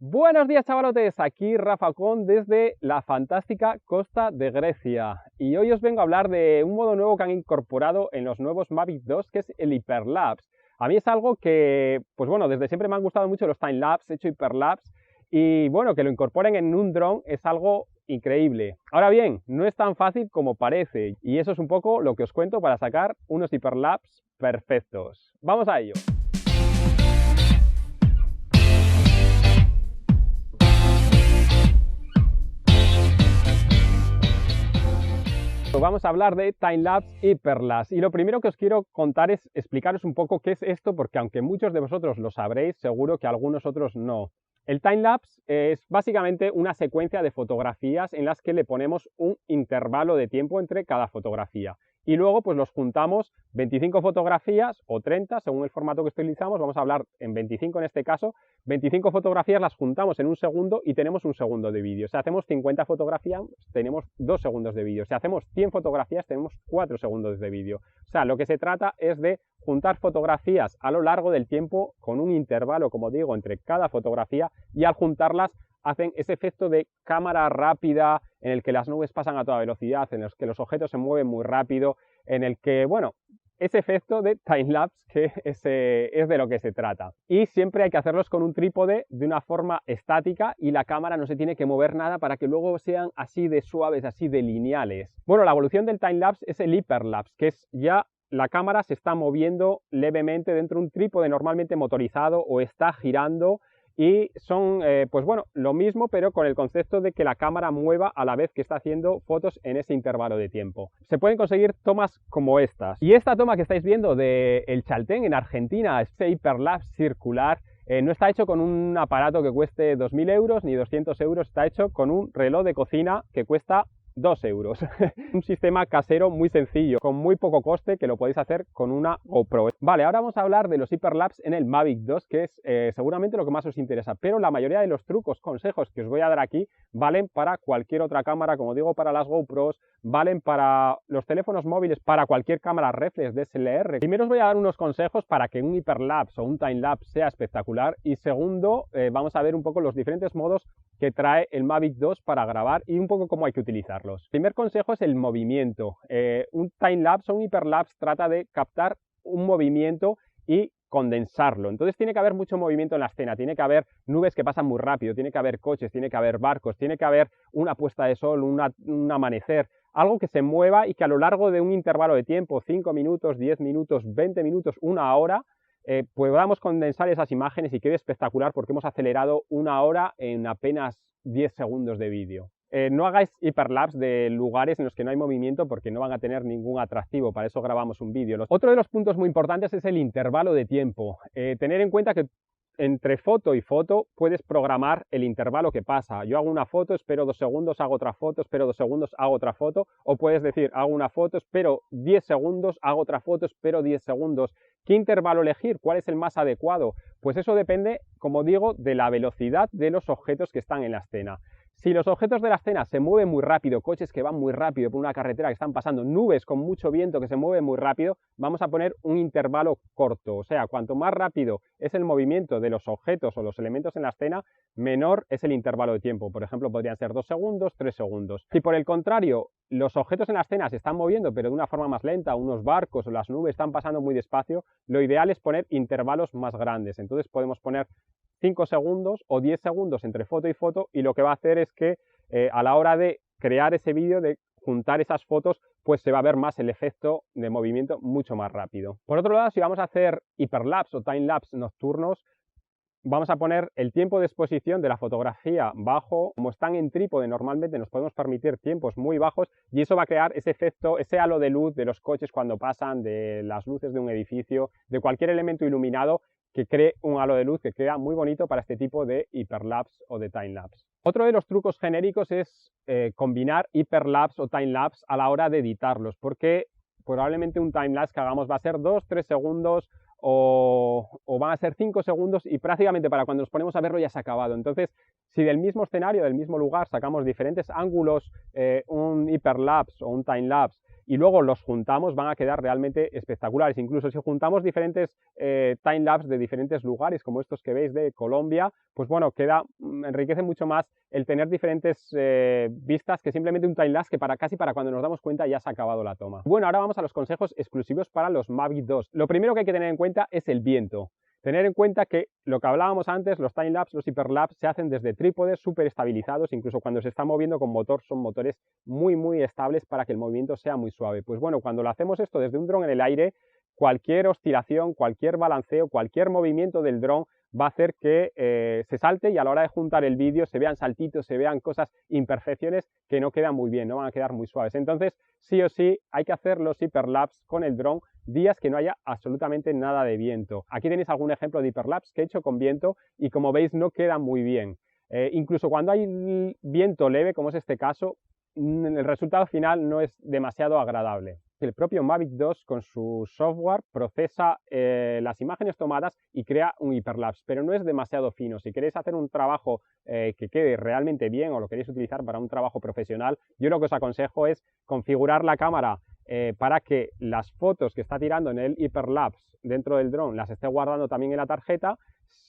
Buenos días, chavalotes, aquí Rafa Con desde la fantástica costa de Grecia y hoy os vengo a hablar de un modo nuevo que han incorporado en los nuevos Mavic 2, que es el Hyperlapse. A mí es algo que, pues bueno, desde siempre me han gustado mucho los timelapse, he hecho Hyperlapse y bueno, que lo incorporen en un dron es algo increíble. Ahora bien, no es tan fácil como parece y eso es un poco lo que os cuento para sacar unos Hyperlapse perfectos. ¡Vamos a ello! Vamos a hablar de timelapse Hyperlapse y lo primero que os quiero contar es explicaros un poco qué es esto, porque aunque muchos de vosotros lo sabréis, seguro que algunos otros no. El timelapse es básicamente una secuencia de fotografías en las que le ponemos un intervalo de tiempo entre cada fotografía y luego pues los juntamos 25 fotografías o 30 según el formato que utilizamos. Vamos a hablar en 25 en este caso. 25 fotografías las juntamos en un segundo y tenemos un segundo de vídeo. Si hacemos 50 fotografías tenemos 2 segundos de vídeo. Si hacemos 100 fotografías tenemos 4 segundos de vídeo. O sea, lo que se trata es de juntar fotografías a lo largo del tiempo con un intervalo, como digo, entre cada fotografía, y al juntarlas hacen ese efecto de cámara rápida en el que las nubes pasan a toda velocidad, en el que los objetos se mueven muy rápido, en el que, bueno, ese efecto de timelapse que es de lo que se trata. Y siempre hay que hacerlos con un trípode de una forma estática y la cámara no se tiene que mover nada para que luego sean así de suaves, así de lineales. Bueno, la evolución del timelapse es el hyperlapse, que es ya la cámara se está moviendo levemente dentro de un trípode normalmente motorizado o está girando. Y son, pues bueno, lo mismo, pero con el concepto de que la cámara mueva a la vez que está haciendo fotos en ese intervalo de tiempo. Se pueden conseguir tomas como estas. Y esta toma que estáis viendo de El Chaltén en Argentina, este hiperlapse circular, no está hecho con un aparato que cueste 2.000 euros ni 200 euros, está hecho con un reloj de cocina que cuesta 2 euros. Un sistema casero muy sencillo, con muy poco coste, que lo podéis hacer con una GoPro. Vale, ahora vamos a hablar de los Hyperlapse en el Mavic 2, que es seguramente lo que más os interesa, pero la mayoría de los trucos, consejos que os voy a dar aquí valen para cualquier otra cámara, como digo, para las GoPros, valen para los teléfonos móviles, para cualquier cámara reflex DSLR. Primero os voy a dar unos consejos para que un Hyperlapse o un timelapse sea espectacular, y segundo, vamos a ver un poco los diferentes modos que trae el Mavic 2 para grabar y un poco cómo hay que utilizarlos. El primer consejo es el movimiento. Un timelapse o un hyperlapse trata de captar un movimiento y condensarlo. Entonces tiene que haber mucho movimiento en la escena, tiene que haber nubes que pasan muy rápido, tiene que haber coches, tiene que haber barcos, tiene que haber una puesta de sol, un amanecer, algo que se mueva y que a lo largo de un intervalo de tiempo, 5 minutos, 10 minutos, 20 minutos, una hora, podamos condensar esas imágenes y quede espectacular porque hemos acelerado una hora en apenas 10 segundos de vídeo. No hagáis hiperlapse de lugares en los que no hay movimiento porque no van a tener ningún atractivo, para eso grabamos un vídeo. Otro de los puntos muy importantes es el intervalo de tiempo. Tener en cuenta que entre foto y foto puedes programar el intervalo que pasa. Yo hago una foto, espero 2 segundos, hago otra foto, espero 2 segundos, hago otra foto. O puedes decir, hago una foto, espero 10 segundos, hago otra foto, espero 10 segundos. ¿Qué intervalo elegir? ¿Cuál es el más adecuado? Pues eso depende, como digo, de la velocidad de los objetos que están en la escena. Si los objetos de la escena se mueven muy rápido, coches que van muy rápido por una carretera que están pasando, nubes con mucho viento que se mueven muy rápido, vamos a poner un intervalo corto. O sea, cuanto más rápido es el movimiento de los objetos o los elementos en la escena, menor es el intervalo de tiempo. Por ejemplo, podrían ser 2 segundos, 3 segundos. Si por el contrario, los objetos en la escena se están moviendo pero de una forma más lenta, unos barcos o las nubes están pasando muy despacio, lo ideal es poner intervalos más grandes. Entonces podemos poner 5 segundos o 10 segundos entre foto y foto, y lo que va a hacer es que a la hora de crear ese vídeo, de juntar esas fotos, pues se va a ver más el efecto de movimiento mucho más rápido. Por otro lado, si vamos a hacer hiperlapse o timelapse nocturnos, vamos a poner el tiempo de exposición de la fotografía bajo. Como están en trípode, normalmente nos podemos permitir tiempos muy bajos y eso va a crear ese efecto, ese halo de luz de los coches cuando pasan, de las luces de un edificio, de cualquier elemento iluminado, que cree un halo de luz que queda muy bonito para este tipo de hiperlapse o de timelapse. Otro de los trucos genéricos es combinar hiperlapse o timelapse a la hora de editarlos, porque probablemente un timelapse que hagamos va a ser 2-3 segundos o van a ser 5 segundos y prácticamente para cuando nos ponemos a verlo ya se ha acabado. Entonces, si del mismo escenario, del mismo lugar, sacamos diferentes ángulos, un hiperlapse o un timelapse, y luego los juntamos, van a quedar realmente espectaculares. Incluso si juntamos diferentes timelapse de diferentes lugares, como estos que veis de Colombia, pues bueno, enriquece mucho más el tener diferentes vistas que simplemente un timelapse que casi para cuando nos damos cuenta ya se ha acabado la toma. Bueno, ahora vamos a los consejos exclusivos para los Mavic 2. Lo primero que hay que tener en cuenta es el viento. Tener en cuenta que lo que hablábamos antes, los timelapse, los hyperlapse, se hacen desde trípodes súper estabilizados, incluso cuando se está moviendo con motor, son motores muy estables para que el movimiento sea muy suave. Pues bueno, cuando lo hacemos esto desde un dron en el aire, cualquier oscilación, cualquier balanceo, cualquier movimiento del dron va a hacer que se salte y a la hora de juntar el vídeo se vean saltitos, se vean cosas, imperfecciones que no quedan muy bien, no van a quedar muy suaves. Entonces, sí o sí, hay que hacer los hyperlapse con el dron días que no haya absolutamente nada de viento. Aquí tenéis algún ejemplo de hyperlapse que he hecho con viento y como veis no queda muy bien. Incluso cuando hay viento leve, como es este caso, el resultado final no es demasiado agradable. El propio Mavic 2 con su software procesa las imágenes tomadas y crea un hiperlapse, pero no es demasiado fino. Si queréis hacer un trabajo que quede realmente bien o lo queréis utilizar para un trabajo profesional, yo lo que os aconsejo es configurar la cámara para que las fotos que está tirando en el hiperlapse dentro del dron las esté guardando también en la tarjeta,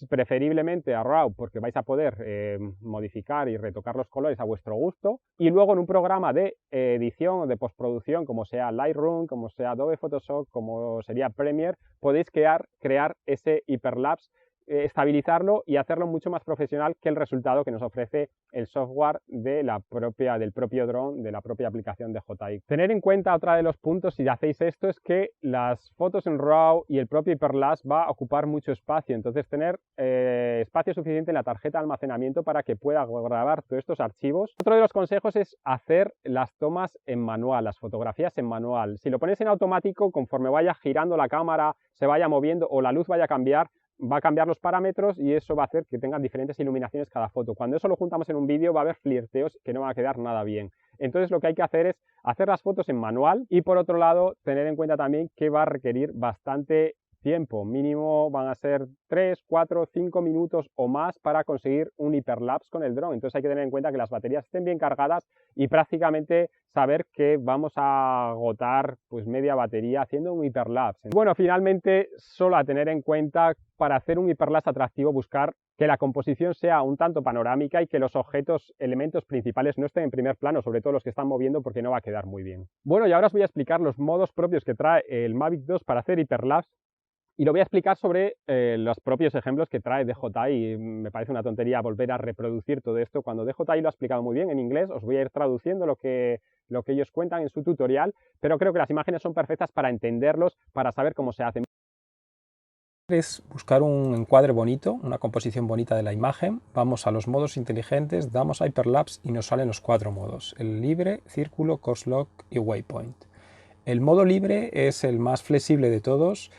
preferiblemente a RAW porque vais a poder modificar y retocar los colores a vuestro gusto, y luego en un programa de edición o de postproducción como sea Lightroom, como sea Adobe Photoshop, como sería Premiere, podéis crear ese hiperlapse, estabilizarlo y hacerlo mucho más profesional que el resultado que nos ofrece el software del propio dron, de la propia aplicación de DJI. Tener en cuenta otro de los puntos si hacéis esto es que las fotos en RAW y el propio hiperlapse va a ocupar mucho espacio, entonces tener espacio suficiente en la tarjeta de almacenamiento para que pueda grabar todos estos archivos. Otro de los consejos es hacer las tomas en manual, las fotografías en manual. Si lo pones en automático, conforme vaya girando la cámara, se vaya moviendo o la luz vaya a cambiar, va a cambiar los parámetros y eso va a hacer que tengan diferentes iluminaciones cada foto. Cuando eso lo juntamos en un vídeo va a haber flirteos que no van a quedar nada bien. Entonces lo que hay que hacer es hacer las fotos en manual y por otro lado tener en cuenta también que va a requerir bastante tiempo. Mínimo van a ser 3, 4, 5 minutos o más para conseguir un hiperlapse con el dron. Entonces hay que tener en cuenta que las baterías estén bien cargadas y prácticamente saber que vamos a agotar pues media batería haciendo un hiperlapse. Bueno, finalmente solo a tener en cuenta para hacer un hiperlapse atractivo, buscar que la composición sea un tanto panorámica y que los elementos principales no estén en primer plano, sobre todo los que están moviendo, porque no va a quedar muy bien. Bueno, y ahora os voy a explicar los modos propios que trae el Mavic 2 para hacer hiperlapse. Y lo voy a explicar sobre los propios ejemplos que trae DJI. Me parece una tontería volver a reproducir todo esto cuando DJI lo ha explicado muy bien en inglés. Os voy a ir traduciendo lo que ellos cuentan en su tutorial, pero creo que las imágenes son perfectas para entenderlos, para saber cómo se hacen. Es buscar un encuadre bonito, una composición bonita de la imagen. Vamos a los modos inteligentes, damos a Hyperlapse y nos salen los 4 modos: el libre, círculo, course lock y waypoint. El modo libre es el más flexible de todos.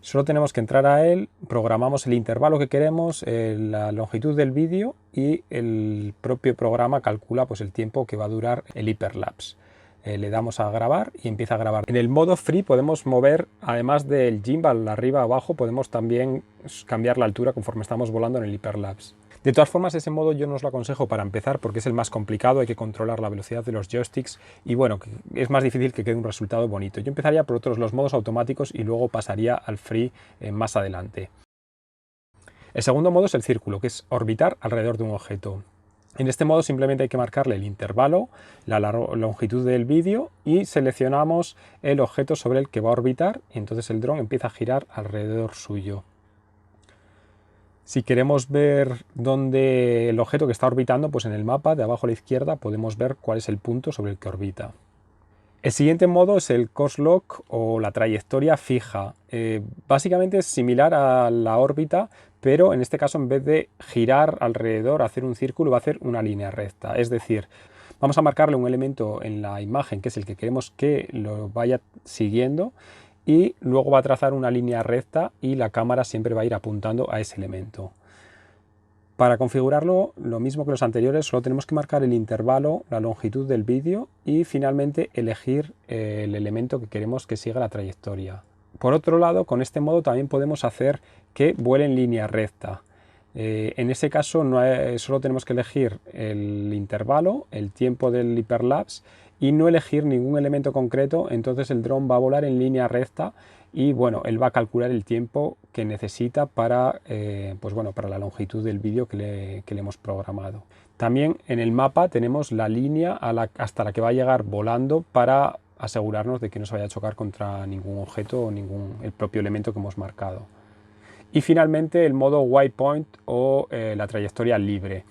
Solo tenemos que entrar a él, programamos el intervalo que queremos, la longitud del vídeo y el propio programa calcula pues el tiempo que va a durar el hiperlapse. Le damos a grabar y empieza a grabar. En el modo free podemos mover, además del gimbal arriba abajo, podemos también cambiar la altura conforme estamos volando en el hiperlapse. De todas formas, ese modo yo no os lo aconsejo para empezar porque es el más complicado, hay que controlar la velocidad de los joysticks y bueno, es más difícil que quede un resultado bonito. Yo empezaría por los modos automáticos y luego pasaría al free más adelante. El segundo modo es el círculo, que es orbitar alrededor de un objeto. En este modo simplemente hay que marcarle el intervalo, la longitud del vídeo y seleccionamos el objeto sobre el que va a orbitar y entonces el dron empieza a girar alrededor suyo. Si queremos ver dónde el objeto que está orbitando, pues en el mapa de abajo a la izquierda podemos ver cuál es el punto sobre el que orbita. El siguiente modo es el course lock o la trayectoria fija. Básicamente es similar a la órbita, pero en este caso en vez de girar alrededor, hacer un círculo, va a hacer una línea recta. Es decir, vamos a marcarle un elemento en la imagen que es el que queremos que lo vaya siguiendo y luego va a trazar una línea recta y la cámara siempre va a ir apuntando a ese elemento. Para configurarlo, lo mismo que los anteriores, solo tenemos que marcar el intervalo, la longitud del vídeo y finalmente elegir el elemento que queremos que siga la trayectoria. Por otro lado, con este modo también podemos hacer que vuele en línea recta. En ese caso solo tenemos que elegir el intervalo, el tiempo del hiperlapse y no elegir ningún elemento concreto, entonces el dron va a volar en línea recta y bueno, él va a calcular el tiempo que necesita para, pues bueno, para la longitud del vídeo que le hemos programado. También en el mapa tenemos la línea hasta la que va a llegar volando para asegurarnos de que no se vaya a chocar contra ningún objeto o el propio elemento que hemos marcado. Y finalmente el modo waypoint o la trayectoria libre.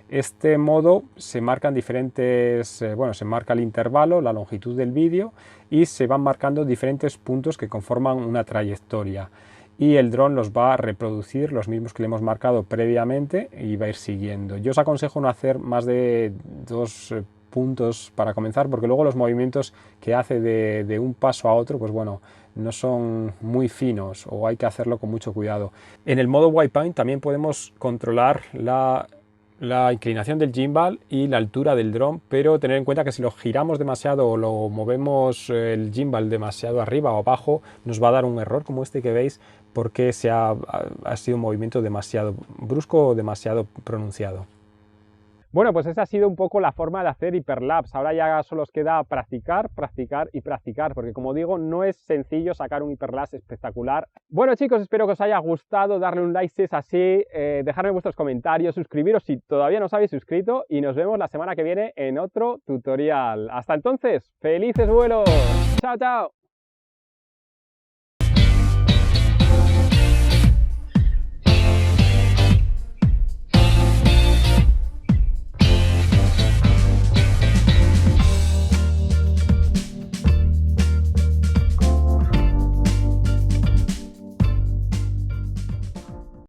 Este modo se marcan diferentes, bueno, se marca el intervalo, la longitud del vídeo y se van marcando diferentes puntos que conforman una trayectoria. Y el dron los va a reproducir, los mismos que le hemos marcado previamente, y va a ir siguiendo. Yo os aconsejo no hacer más de 2 puntos para comenzar, porque luego los movimientos que hace de un paso a otro, pues bueno, no son muy finos o hay que hacerlo con mucho cuidado. En el modo waypoint también podemos controlar la inclinación del gimbal y la altura del dron, pero tener en cuenta que si lo giramos demasiado o lo movemos el gimbal demasiado arriba o abajo, nos va a dar un error como este que veis, porque ha sido un movimiento demasiado brusco o demasiado pronunciado. Bueno, pues esa ha sido un poco la forma de hacer hiperlapse. Ahora ya solo os queda practicar, practicar y practicar, porque como digo, no es sencillo sacar un hiperlapse espectacular. Bueno chicos, espero que os haya gustado, darle un like si es así, dejarme vuestros comentarios, suscribiros si todavía no os habéis suscrito y nos vemos la semana que viene en otro tutorial. Hasta entonces, ¡felices vuelos! ¡Chao, chao!